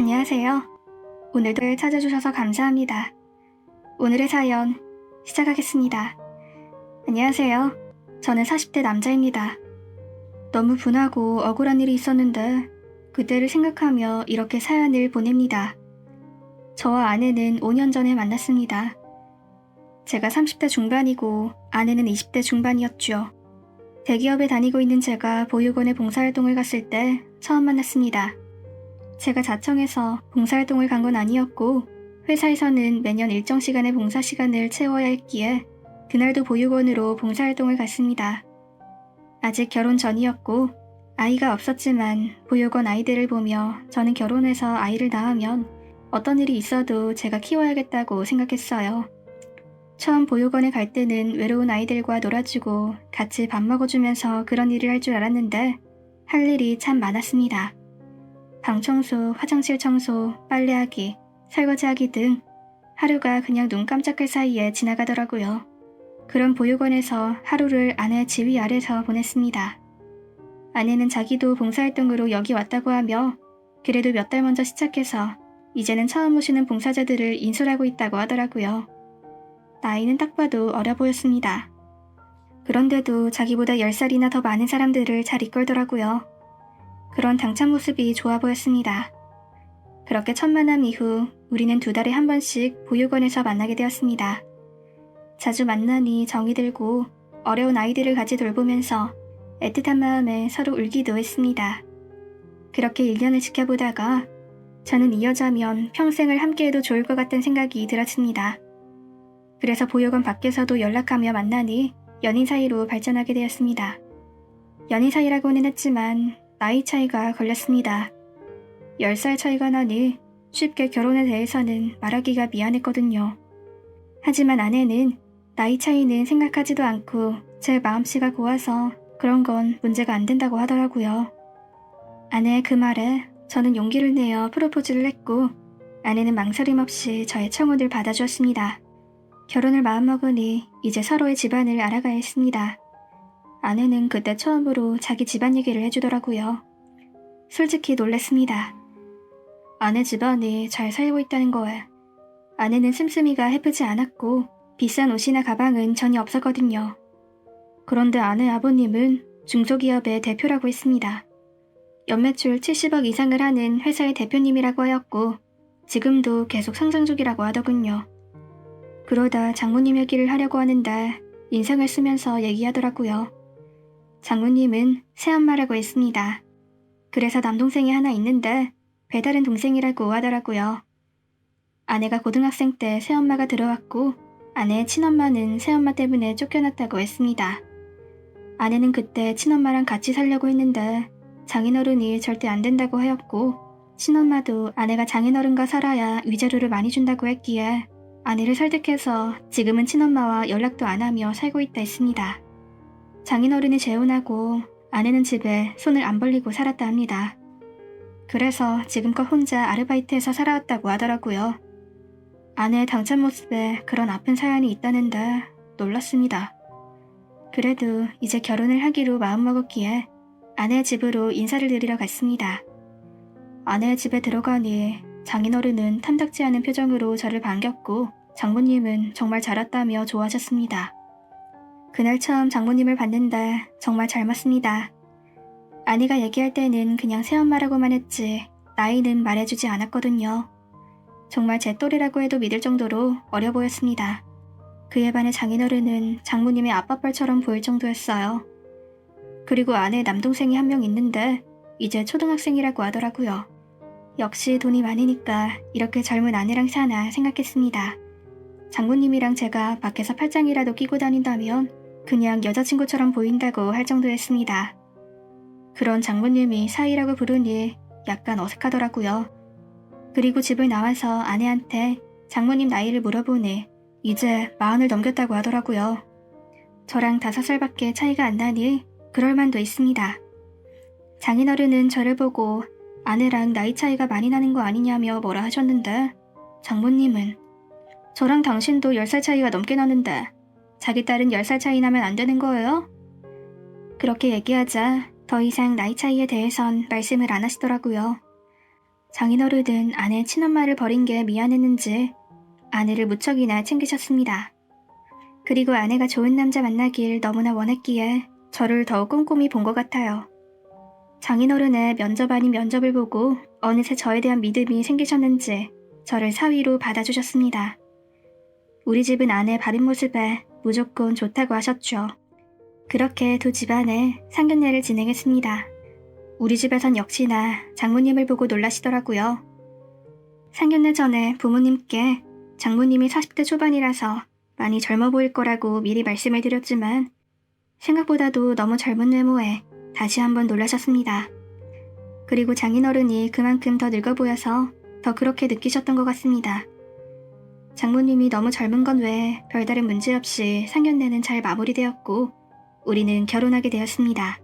안녕하세요. 오늘도 찾아주셔서 감사합니다. 오늘의 사연 시작하겠습니다. 안녕하세요. 저는 40대 남자입니다. 너무 분하고 억울한 일이 있었는데 그때를 생각하며 이렇게 사연을 보냅니다. 저와 아내는 5년 전에 만났습니다. 제가 30대 중반이고 아내는 20대 중반이었죠. 대기업에 다니고 있는 제가 보육원에 봉사활동을 갔을 때 처음 만났습니다. 제가 자청해서 봉사활동을 간 건 아니었고 회사에서는 매년 일정 시간의 봉사 시간을 채워야 했기에 그날도 보육원으로 봉사활동을 갔습니다. 아직 결혼 전이었고 아이가 없었지만 보육원 아이들을 보며 저는 결혼해서 아이를 낳으면 어떤 일이 있어도 제가 키워야겠다고 생각했어요. 처음 보육원에 갈 때는 외로운 아이들과 놀아주고 같이 밥 먹어주면서 그런 일을 할 줄 알았는데 할 일이 참 많았습니다. 방 청소, 화장실 청소, 빨래하기, 설거지하기 등 하루가 그냥 눈 깜짝할 사이에 지나가더라고요. 그런 보육원에서 하루를 아내 지휘 아래서 보냈습니다. 아내는 자기도 봉사활동으로 여기 왔다고 하며 그래도 몇 달 먼저 시작해서 이제는 처음 오시는 봉사자들을 인솔하고 있다고 하더라고요. 나이는 딱 봐도 어려 보였습니다. 그런데도 자기보다 10살이나 더 많은 사람들을 잘 이끌더라고요. 그런 당찬 모습이 좋아 보였습니다. 그렇게 첫 만남 이후 우리는 2달에 한 번씩 보육원에서 만나게 되었습니다. 자주 만나니 정이 들고 어려운 아이들을 같이 돌보면서 애틋한 마음에 서로 울기도 했습니다. 그렇게 1년을 지켜보다가 저는 이 여자면 평생을 함께해도 좋을 것 같다는 생각이 들었습니다. 그래서 보육원 밖에서도 연락하며 만나니 연인 사이로 발전하게 되었습니다. 연인 사이라고는 했지만 나이 차이가 걸렸습니다. 10살 차이가 나니 쉽게 결혼에 대해서는 말하기가 미안했거든요. 하지만 아내는 나이 차이는 생각하지도 않고 제 마음씨가 고와서 그런 건 문제가 안 된다고 하더라고요. 아내의 그 말에 저는 용기를 내어 프로포즈를 했고 아내는 망설임 없이 저의 청혼을 받아주었습니다. 결혼을 마음먹으니 이제 서로의 집안을 알아가야 했습니다. 아내는 그때 처음으로 자기 집안 얘기를 해주더라고요. 솔직히 놀랐습니다. 아내 집안이 잘 살고 있다는 거에. 아내는 씀씀이가 해프지 않았고 비싼 옷이나 가방은 전혀 없었거든요. 그런데 아내 아버님은 중소기업의 대표라고 했습니다. 연매출 70억 이상을 하는 회사의 대표님이라고 하였고 지금도 계속 상장 중이라고 하더군요. 그러다 장모님 얘기를 하려고 하는데 인상을 쓰면서 얘기하더라고요. 장모님은 새엄마라고 했습니다. 그래서 남동생이 하나 있는데 배다른 동생이라고 하더라고요. 아내가 고등학생 때 새엄마가 들어왔고 아내의 친엄마는 새엄마 때문에 쫓겨났다고 했습니다. 아내는 그때 친엄마랑 같이 살려고 했는데 장인어른이 절대 안 된다고 하였고 친엄마도 아내가 장인어른과 살아야 위자료를 많이 준다고 했기에 아내를 설득해서 지금은 친엄마와 연락도 안 하며 살고 있다 했습니다. 장인어른이 재혼하고 아내는 집에 손을 안 벌리고 살았다 합니다. 그래서 지금껏 혼자 아르바이트해서 살아왔다고 하더라고요. 아내의 당찬 모습에 그런 아픈 사연이 있다는데 놀랐습니다. 그래도 이제 결혼을 하기로 마음먹었기에 아내의 집으로 인사를 드리러 갔습니다. 아내의 집에 들어가니 장인어른은 탐탁지 않은 표정으로 저를 반겼고 장모님은 정말 잘 왔다며 좋아하셨습니다. 그날 처음 장모님을 봤는데 정말 잘 맞습니다. 아내가 얘기할 때는 그냥 새엄마라고만 했지 나이는 말해주지 않았거든요. 정말 제 또래라고 해도 믿을 정도로 어려 보였습니다. 그에 반해 장인어른은 장모님의 아빠뻘처럼 보일 정도였어요. 그리고 아내 남동생이 한 명 있는데 이제 초등학생이라고 하더라고요. 역시 돈이 많으니까 이렇게 젊은 아내랑 사나 생각했습니다. 장모님이랑 제가 밖에서 팔짱이라도 끼고 다닌다면 그냥 여자친구처럼 보인다고 할 정도였습니다. 그런 장모님이 사위라고 부르니 약간 어색하더라고요. 그리고 집을 나와서 아내한테 장모님 나이를 물어보니 이제 40을 넘겼다고 하더라고요. 저랑 5살밖에 차이가 안 나니 그럴 만도 있습니다. 장인어른은 저를 보고 아내랑 나이 차이가 많이 나는 거 아니냐며 뭐라 하셨는데 장모님은 저랑 당신도 10살 차이가 넘게 나는데 자기 딸은 10살 차이 나면 안 되는 거예요? 그렇게 얘기하자 더 이상 나이 차이에 대해선 말씀을 안 하시더라고요. 장인어른은 아내 친엄마를 버린 게 미안했는지 아내를 무척이나 챙기셨습니다. 그리고 아내가 좋은 남자 만나길 너무나 원했기에 저를 더욱 꼼꼼히 본 것 같아요. 장인어른의 면접 아닌 면접을 보고 어느새 저에 대한 믿음이 생기셨는지 저를 사위로 받아주셨습니다. 우리 집은 아내 바른 모습에 무조건 좋다고 하셨죠. 그렇게 두 집안의 상견례를 진행했습니다. 우리 집에선 역시나 장모님을 보고 놀라시더라고요. 상견례 전에 부모님께 장모님이 40대 초반이라서 많이 젊어 보일 거라고 미리 말씀을 드렸지만 생각보다도 너무 젊은 외모에 다시 한번 놀라셨습니다. 그리고 장인어른이 그만큼 더 늙어 보여서 더 그렇게 느끼셨던 것 같습니다. 장모님이 너무 젊은 건 외에 별다른 문제 없이 상견례는 잘 마무리되었고 우리는 결혼하게 되었습니다.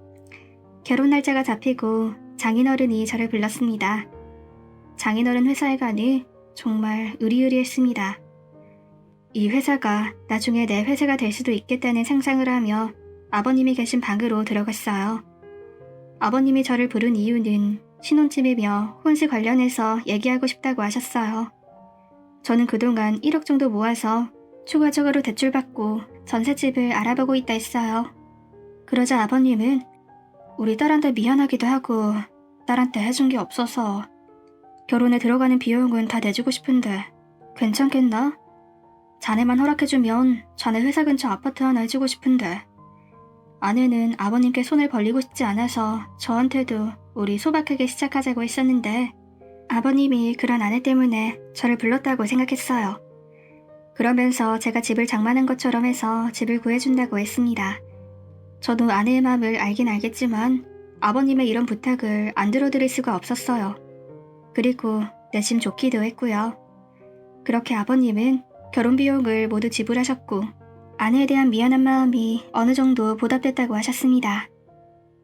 결혼 날짜가 잡히고 장인어른이 저를 불렀습니다. 장인어른 회사에 가니 정말 의리의리했습니다. 이 회사가 나중에 내 회사가 될 수도 있겠다는 상상을 하며 아버님이 계신 방으로 들어갔어요. 아버님이 저를 부른 이유는 신혼집이며 혼수 관련해서 얘기하고 싶다고 하셨어요. 저는 그동안 1억 정도 모아서 추가적으로 대출받고 전셋집을 알아보고 있다 했어요. 그러자 아버님은 우리 딸한테 미안하기도 하고 딸한테 해준 게 없어서 결혼에 들어가는 비용은 다 내주고 싶은데 괜찮겠나? 자네만 허락해주면 자네 회사 근처 아파트 하나 해주고 싶은데 아내는 아버님께 손을 벌리고 싶지 않아서 저한테도 우리 소박하게 시작하자고 했었는데 아버님이 그런 아내 때문에 저를 불렀다고 생각했어요. 그러면서 제가 집을 장만한 것처럼 해서 집을 구해준다고 했습니다. 저도 아내의 마음을 알긴 알겠지만 아버님의 이런 부탁을 안 들어드릴 수가 없었어요. 그리고 내심 좋기도 했고요. 그렇게 아버님은 결혼 비용을 모두 지불하셨고 아내에 대한 미안한 마음이 어느 정도 보답됐다고 하셨습니다.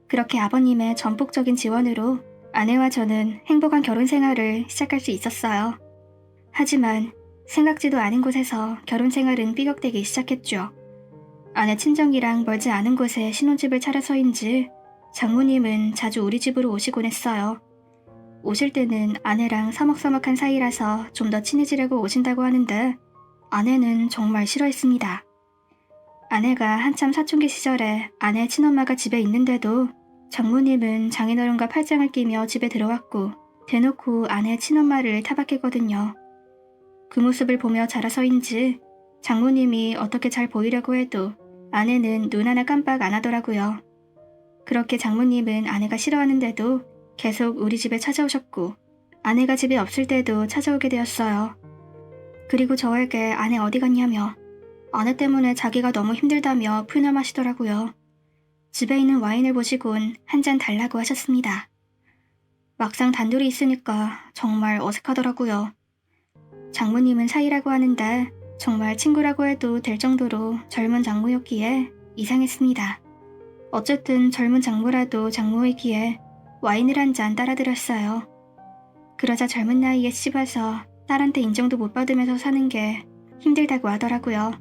그렇게 아버님의 전폭적인 지원으로 아내와 저는 행복한 결혼 생활을 시작할 수 있었어요. 하지만 생각지도 않은 곳에서 결혼 생활은 삐걱대기 시작했죠. 아내 친정이랑 멀지 않은 곳에 신혼집을 차려서인지 장모님은 자주 우리 집으로 오시곤 했어요. 오실 때는 아내랑 서먹서먹한 사이라서 좀 더 친해지려고 오신다고 하는데 아내는 정말 싫어했습니다. 아내가 한참 사춘기 시절에 아내 친엄마가 집에 있는데도 장모님은 장인어른과 팔짱을 끼며 집에 들어왔고 대놓고 아내 친엄마를 타박했거든요. 그 모습을 보며 자라서인지 장모님이 어떻게 잘 보이려고 해도 아내는 눈 하나 깜빡 안 하더라고요. 그렇게 장모님은 아내가 싫어하는데도 계속 우리 집에 찾아오셨고 아내가 집에 없을 때도 찾아오게 되었어요. 그리고 저에게 아내 어디 갔냐며 아내 때문에 자기가 너무 힘들다며 푸념하시더라고요. 집에 있는 와인을 보시곤 한 잔 달라고 하셨습니다. 막상 단둘이 있으니까 정말 어색하더라고요. 장모님은 사이라고 하는데 정말 친구라고 해도 될 정도로 젊은 장모였기에 이상했습니다. 어쨌든 젊은 장모라도 장모이기에 와인을 한 잔 따라드렸어요. 그러자 젊은 나이에 시집와서 딸한테 인정도 못 받으면서 사는 게 힘들다고 하더라고요.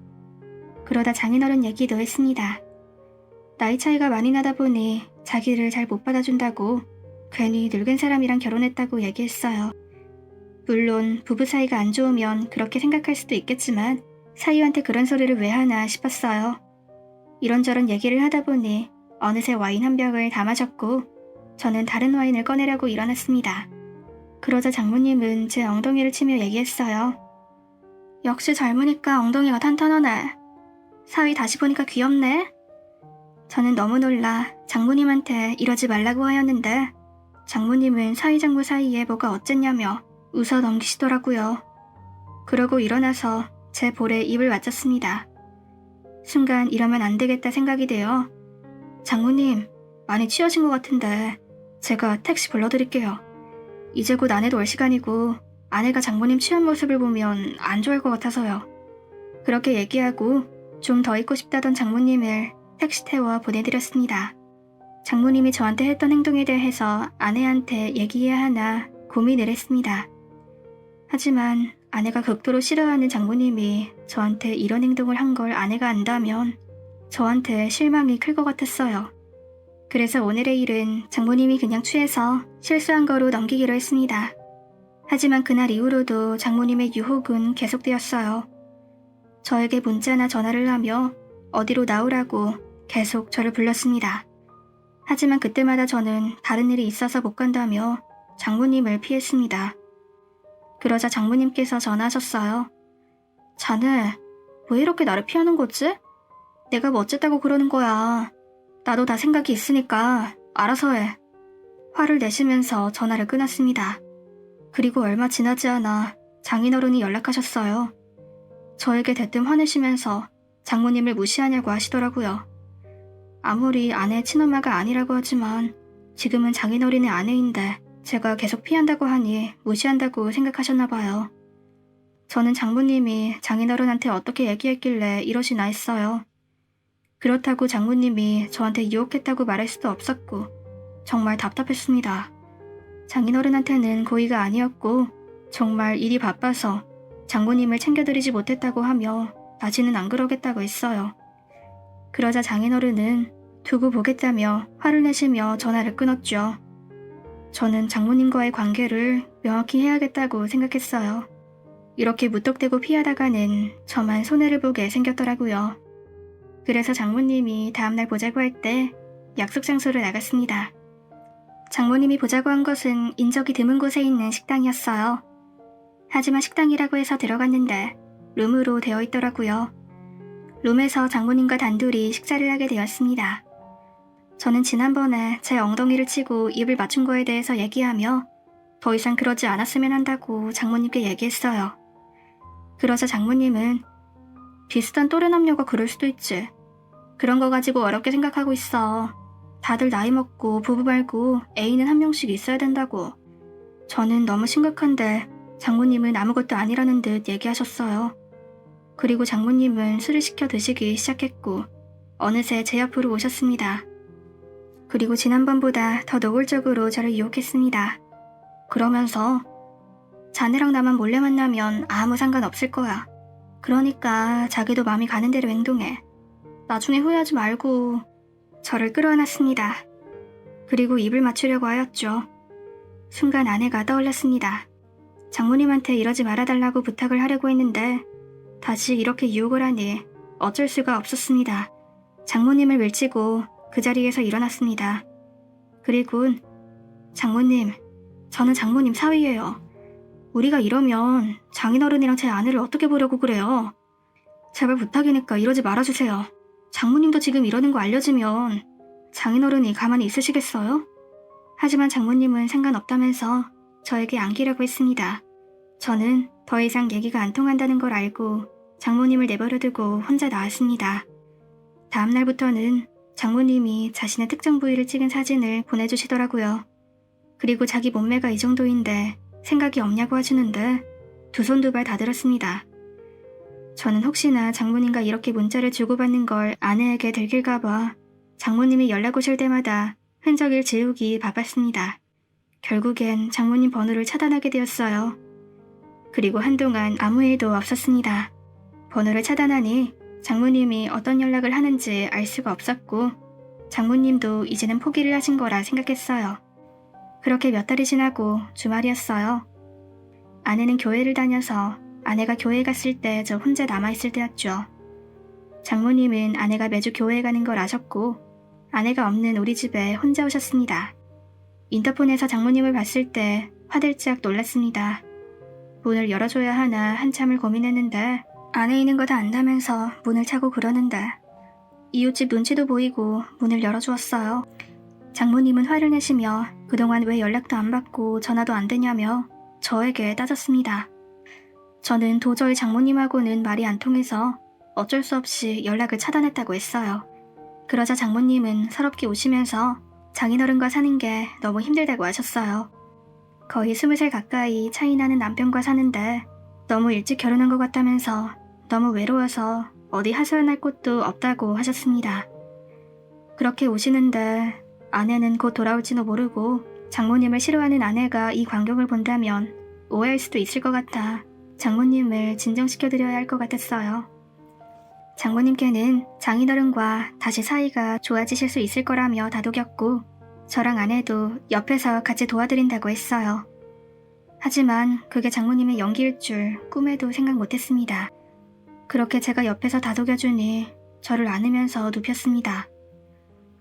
그러다 장인어른 얘기도 했습니다. 나이 차이가 많이 나다 보니 자기를 잘 못 받아준다고 괜히 늙은 사람이랑 결혼했다고 얘기했어요. 물론 부부 사이가 안 좋으면 그렇게 생각할 수도 있겠지만 사위한테 그런 소리를 왜 하나 싶었어요. 이런저런 얘기를 하다 보니 어느새 와인 한 병을 다 마셨고 저는 다른 와인을 꺼내려고 일어났습니다. 그러자 장모님은 제 엉덩이를 치며 얘기했어요. 역시 젊으니까 엉덩이가 탄탄하네. 사위 다시 보니까 귀엽네. 저는 너무 놀라 장모님한테 이러지 말라고 하였는데 장모님은 사위장모 사이에 뭐가 어쨌냐며 웃어 넘기시더라고요. 그러고 일어나서 제 볼에 입을 맞췄습니다. 순간 이러면 안 되겠다 생각이 되어 장모님, 많이 취하신 것 같은데 제가 택시 불러드릴게요. 이제 곧 아내도 올 시간이고 아내가 장모님 취한 모습을 보면 안 좋아할 것 같아서요. 그렇게 얘기하고 좀 더 있고 싶다던 장모님을 택시 태워 보내드렸습니다. 장모님이 저한테 했던 행동에 대해서 아내한테 얘기해야 하나 고민을 했습니다. 하지만 아내가 극도로 싫어하는 장모님이 저한테 이런 행동을 한 걸 아내가 안다면 저한테 실망이 클 것 같았어요. 그래서 오늘의 일은 장모님이 그냥 취해서 실수한 거로 넘기기로 했습니다. 하지만 그날 이후로도 장모님의 유혹은 계속되었어요. 저에게 문자나 전화를 하며 어디로 나오라고 계속 저를 불렀습니다. 하지만 그때마다 저는 다른 일이 있어서 못 간다며 장모님을 피했습니다. 그러자 장모님께서 전화하셨어요. 자네, 왜 이렇게 나를 피하는 거지? 내가 뭐 어쨌다고 그러는 거야. 나도 다 생각이 있으니까 알아서 해. 화를 내시면서 전화를 끊었습니다. 그리고 얼마 지나지 않아 장인어른이 연락하셨어요. 저에게 대뜸 화내시면서 장모님을 무시하냐고 하시더라고요. 아무리 아내 친엄마가 아니라고 하지만 지금은 장인어른의 아내인데 제가 계속 피한다고 하니 무시한다고 생각하셨나 봐요. 저는 장모님이 장인어른한테 어떻게 얘기했길래 이러시나 했어요. 그렇다고 장모님이 저한테 유혹했다고 말할 수도 없었고 정말 답답했습니다. 장인어른한테는 고의가 아니었고 정말 일이 바빠서 장모님을 챙겨드리지 못했다고 하며 다시는 안 그러겠다고 했어요. 그러자 장인어른은 두고 보겠다며 화를 내시며 전화를 끊었죠. 저는 장모님과의 관계를 명확히 해야겠다고 생각했어요. 이렇게 무턱대고 피하다가는 저만 손해를 보게 생겼더라고요. 그래서 장모님이 다음날 보자고 할 때 약속 장소를 나갔습니다. 장모님이 보자고 한 것은 인적이 드문 곳에 있는 식당이었어요. 하지만 식당이라고 해서 들어갔는데 룸으로 되어 있더라고요. 룸에서 장모님과 단둘이 식사를 하게 되었습니다. 저는 지난번에 제 엉덩이를 치고 입을 맞춘 거에 대해서 얘기하며 더 이상 그러지 않았으면 한다고 장모님께 얘기했어요. 그러자 장모님은 비슷한 또래 남녀가 그럴 수도 있지. 그런 거 가지고 어렵게 생각하고 있어. 다들 나이 먹고 부부 말고 애인은 한 명씩 있어야 된다고. 저는 너무 심각한데 장모님은 아무것도 아니라는 듯 얘기하셨어요. 그리고 장모님은 술을 시켜 드시기 시작했고 어느새 제 옆으로 오셨습니다. 그리고 지난번보다 더 노골적으로 저를 유혹했습니다. 그러면서 자네랑 나만 몰래 만나면 아무 상관없을 거야. 그러니까 자기도 마음이 가는 대로 행동해. 나중에 후회하지 말고. 저를 끌어안았습니다. 그리고 입을 맞추려고 하였죠. 순간 아내가 떠올랐습니다. 장모님한테 이러지 말아달라고 부탁을 하려고 했는데 다시 이렇게 유혹을 하니 어쩔 수가 없었습니다. 장모님을 밀치고 그 자리에서 일어났습니다. 그리고 장모님, 저는 장모님 사위예요. 우리가 이러면 장인어른이랑 제 아내를 어떻게 보려고 그래요? 제발 부탁이니까 이러지 말아주세요. 장모님도 지금 이러는 거 알려지면 장인어른이 가만히 있으시겠어요? 하지만 장모님은 상관없다면서 저에게 안기려고 했습니다. 저는 더 이상 얘기가 안 통한다는 걸 알고 장모님을 내버려두고 혼자 나왔습니다. 다음 날부터는 장모님이 자신의 특정 부위를 찍은 사진을 보내주시더라고요. 그리고 자기 몸매가 이 정도인데 생각이 없냐고 하시는데 두 손 두 발 다 들었습니다. 저는 혹시나 장모님과 이렇게 문자를 주고받는 걸 아내에게 들킬까봐 장모님이 연락 오실 때마다 흔적을 지우기 바빴습니다. 결국엔 장모님 번호를 차단하게 되었어요. 그리고 한동안 아무 일도 없었습니다. 번호를 차단하니 장모님이 어떤 연락을 하는지 알 수가 없었고 장모님도 이제는 포기를 하신 거라 생각했어요. 그렇게 몇 달이 지나고 주말이었어요. 아내는 교회를 다녀서 아내가 교회 갔을 때 저 혼자 남아있을 때였죠. 장모님은 아내가 매주 교회에 가는 걸 아셨고 아내가 없는 우리 집에 혼자 오셨습니다. 인터폰에서 장모님을 봤을 때 화들짝 놀랐습니다. 문을 열어줘야 하나 한참을 고민했는데 안에 있는 거 다 안다면서 문을 차고 그러는데 이웃집 눈치도 보이고 문을 열어주었어요. 장모님은 화를 내시며 그동안 왜 연락도 안 받고 전화도 안 되냐며 저에게 따졌습니다. 저는 도저히 장모님하고는 말이 안 통해서 어쩔 수 없이 연락을 차단했다고 했어요. 그러자 장모님은 서럽게 우시면서 장인어른과 사는 게 너무 힘들다고 하셨어요. 거의 20살 가까이 차이 나는 남편과 사는데 너무 일찍 결혼한 것 같다면서 너무 외로워서 어디 하소연할 곳도 없다고 하셨습니다. 그렇게 우시는데 아내는 곧 돌아올지도 모르고 장모님을 싫어하는 아내가 이 광경을 본다면 오해할 수도 있을 것 같아 장모님을 진정시켜드려야 할 것 같았어요. 장모님께는 장인어른과 다시 사이가 좋아지실 수 있을 거라며 다독였고 저랑 아내도 옆에서 같이 도와드린다고 했어요. 하지만 그게 장모님의 연기일 줄 꿈에도 생각 못했습니다. 그렇게 제가 옆에서 다독여주니 저를 안으면서 눕혔습니다.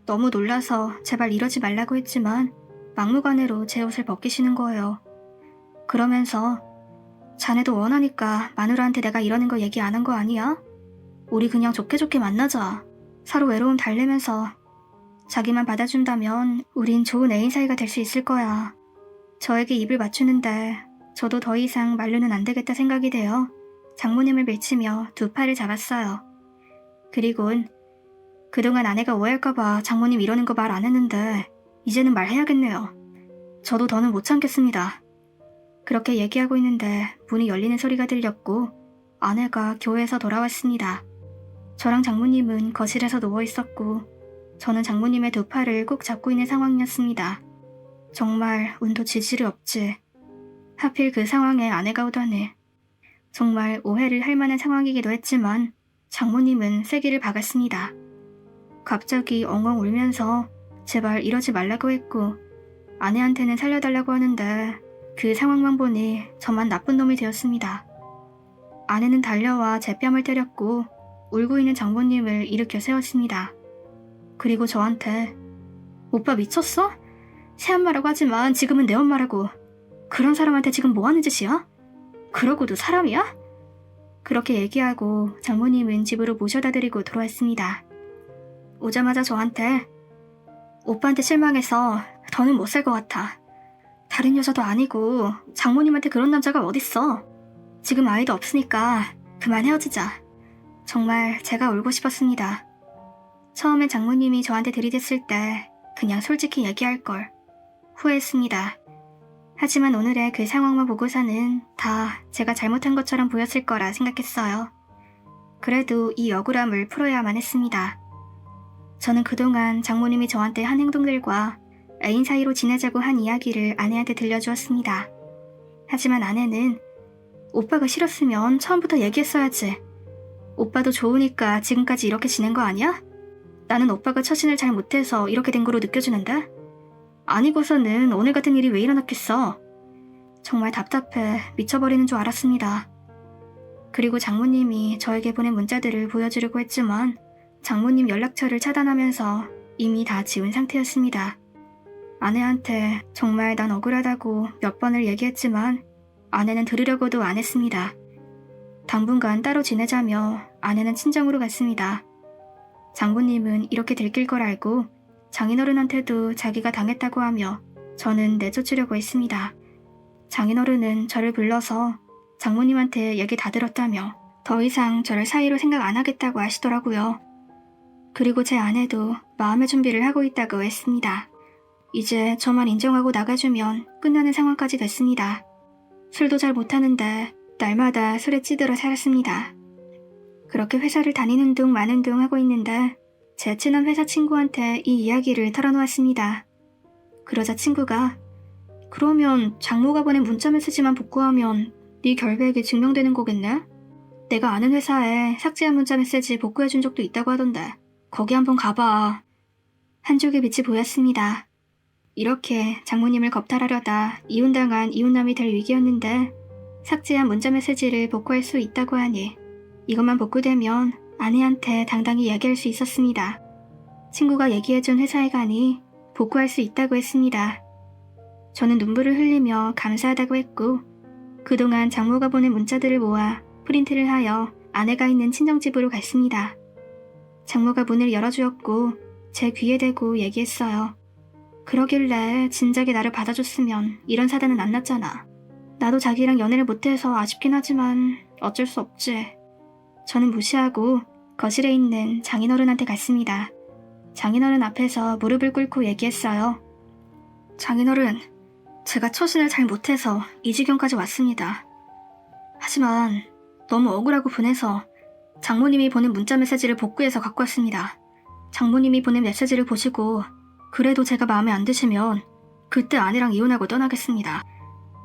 너무 놀라서 제발 이러지 말라고 했지만 막무가내로 제 옷을 벗기시는 거예요. 그러면서 자네도 원하니까 마누라한테 내가 이러는 거 얘기 안 한 거 아니야? 우리 그냥 좋게 좋게 만나자. 서로 외로움 달래면서 자기만 받아준다면 우린 좋은 애인 사이가 될 수 있을 거야. 저에게 입을 맞추는데 저도 더 이상 말로는 안 되겠다 생각이 되어 장모님을 밀치며 두 팔을 잡았어요. 그리곤 그동안 아내가 오해할까봐 장모님 이러는 거 말 안 했는데 이제는 말해야겠네요. 저도 더는 못 참겠습니다. 그렇게 얘기하고 있는데 문이 열리는 소리가 들렸고 아내가 교회에서 돌아왔습니다. 저랑 장모님은 거실에서 누워 있었고 저는 장모님의 두 팔을 꼭 잡고 있는 상황이었습니다. 정말 운도 지지를 없지. 하필 그 상황에 아내가 오다니. 정말 오해를 할 만한 상황이기도 했지만 장모님은 세기를 박았습니다. 갑자기 엉엉 울면서 제발 이러지 말라고 했고 아내한테는 살려달라고 하는데 그 상황만 보니 저만 나쁜 놈이 되었습니다. 아내는 달려와 제 뺨을 때렸고 울고 있는 장모님을 일으켜 세웠습니다. 그리고 저한테 오빠 미쳤어? 새엄마라고 하지만 지금은 내 엄마라고. 그런 사람한테 지금 뭐 하는 짓이야? 그러고도 사람이야? 그렇게 얘기하고 장모님은 집으로 모셔다 드리고 돌아왔습니다. 오자마자 저한테 오빠한테 실망해서 더는 못 살 것 같아. 다른 여자도 아니고 장모님한테 그런 남자가 어딨어. 지금 아이도 없으니까 그만 헤어지자. 정말 제가 울고 싶었습니다. 처음엔 장모님이 저한테 들이댔을 때 그냥 솔직히 얘기할 걸 후회했습니다. 하지만 오늘의 그 상황만 보고서는 다 제가 잘못한 것처럼 보였을 거라 생각했어요. 그래도 이 억울함을 풀어야만 했습니다. 저는 그동안 장모님이 저한테 한 행동들과 애인 사이로 지내자고 한 이야기를 아내한테 들려주었습니다. 하지만 아내는 오빠가 싫었으면 처음부터 얘기했어야지. 오빠도 좋으니까 지금까지 이렇게 지낸 거 아니야? 나는 오빠가 처신을 잘 못해서 이렇게 된 거로 느껴지는데? 아니고서는 오늘 같은 일이 왜 일어났겠어? 정말 답답해 미쳐버리는 줄 알았습니다. 그리고 장모님이 저에게 보낸 문자들을 보여주려고 했지만 장모님 연락처를 차단하면서 이미 다 지운 상태였습니다. 아내한테 정말 난 억울하다고 몇 번을 얘기했지만 아내는 들으려고도 안 했습니다. 당분간 따로 지내자며 아내는 친정으로 갔습니다. 장모님은 이렇게 들킬 걸 알고 장인어른한테도 자기가 당했다고 하며 저는 내쫓으려고 했습니다. 장인어른은 저를 불러서 장모님한테 얘기 다 들었다며 더 이상 저를 사이로 생각 안 하겠다고 하시더라고요. 그리고 제 아내도 마음의 준비를 하고 있다고 했습니다. 이제 저만 인정하고 나가주면 끝나는 상황까지 됐습니다. 술도 잘 못하는데 날마다 술에 찌들어 살았습니다. 그렇게 회사를 다니는 둥 마는 둥 하고 있는데 제 친한 회사 친구한테 이 이야기를 털어놓았습니다. 그러자 친구가 그러면 장모가 보낸 문자 메시지만 복구하면 네 결백이 증명되는 거겠네? 내가 아는 회사에 삭제한 문자 메시지 복구해준 적도 있다고 하던데 거기 한번 가봐. 한 쪽의 빛이 보였습니다. 이렇게 장모님을 겁탈하려다 이혼당한 이혼남이 될 위기였는데 삭제한 문자 메시지를 복구할 수 있다고 하니 이것만 복구되면 아내한테 당당히 얘기할 수 있었습니다. 친구가 얘기해준 회사에 가니 복구할 수 있다고 했습니다. 저는 눈물을 흘리며 감사하다고 했고 그동안 장모가 보낸 문자들을 모아 프린트를 하여 아내가 있는 친정집으로 갔습니다. 장모가 문을 열어주었고 제 귀에 대고 얘기했어요. 그러길래 진작에 나를 받아줬으면 이런 사단은 안 났잖아. 나도 자기랑 연애를 못해서 아쉽긴 하지만 어쩔 수 없지. 저는 무시하고 거실에 있는 장인어른한테 갔습니다. 장인어른 앞에서 무릎을 꿇고 얘기했어요. 장인어른, 제가 처신을 잘 못해서 이 지경까지 왔습니다. 하지만 너무 억울하고 분해서 장모님이 보낸 문자 메시지를 복구해서 갖고 왔습니다. 장모님이 보낸 메시지를 보시고 그래도 제가 마음에 안 드시면 그때 아내랑 이혼하고 떠나겠습니다.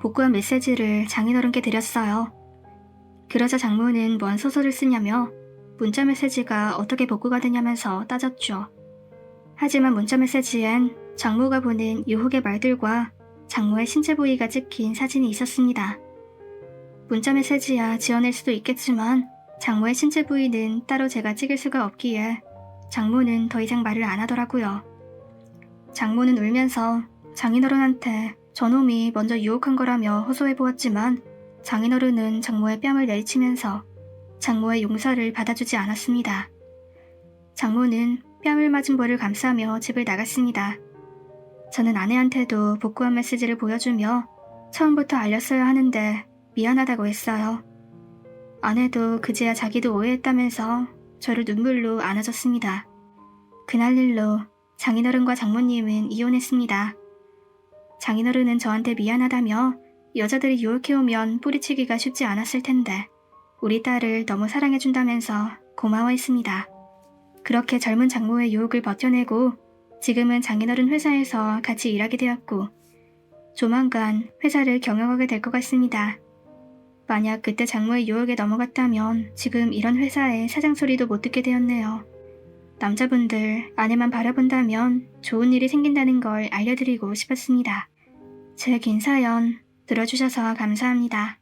복구한 메시지를 장인어른께 드렸어요. 그러자 장모는 뭔 소설을 쓰냐며 문자 메시지가 어떻게 복구가 되냐면서 따졌죠. 하지만 문자 메시지엔 장모가 보낸 유혹의 말들과 장모의 신체 부위가 찍힌 사진이 있었습니다. 문자 메시지야 지어낼 수도 있겠지만 장모의 신체 부위는 따로 제가 찍을 수가 없기에 장모는 더 이상 말을 안 하더라고요. 장모는 울면서 장인어른한테 저놈이 먼저 유혹한 거라며 호소해보았지만 장인어른은 장모의 뺨을 내리치면서 장모의 용서를 받아주지 않았습니다. 장모는 뺨을 맞은 벌을 감싸며 집을 나갔습니다. 저는 아내한테도 복구한 메시지를 보여주며 처음부터 알렸어야 하는데 미안하다고 했어요. 아내도 그제야 자기도 오해했다면서 저를 눈물로 안아줬습니다. 그날 일로 장인어른과 장모님은 이혼했습니다. 장인어른은 저한테 미안하다며 여자들이 유혹해오면 뿌리치기가 쉽지 않았을 텐데 우리 딸을 너무 사랑해준다면서 고마워했습니다. 그렇게 젊은 장모의 유혹을 버텨내고 지금은 장인어른 회사에서 같이 일하게 되었고 조만간 회사를 경영하게 될 것 같습니다. 만약 그때 장모의 유혹에 넘어갔다면 지금 이런 회사의 사장 소리도 못 듣게 되었네요. 남자분들 아내만 바라본다면 좋은 일이 생긴다는 걸 알려드리고 싶었습니다. 제 긴 사연 들어주셔서 감사합니다.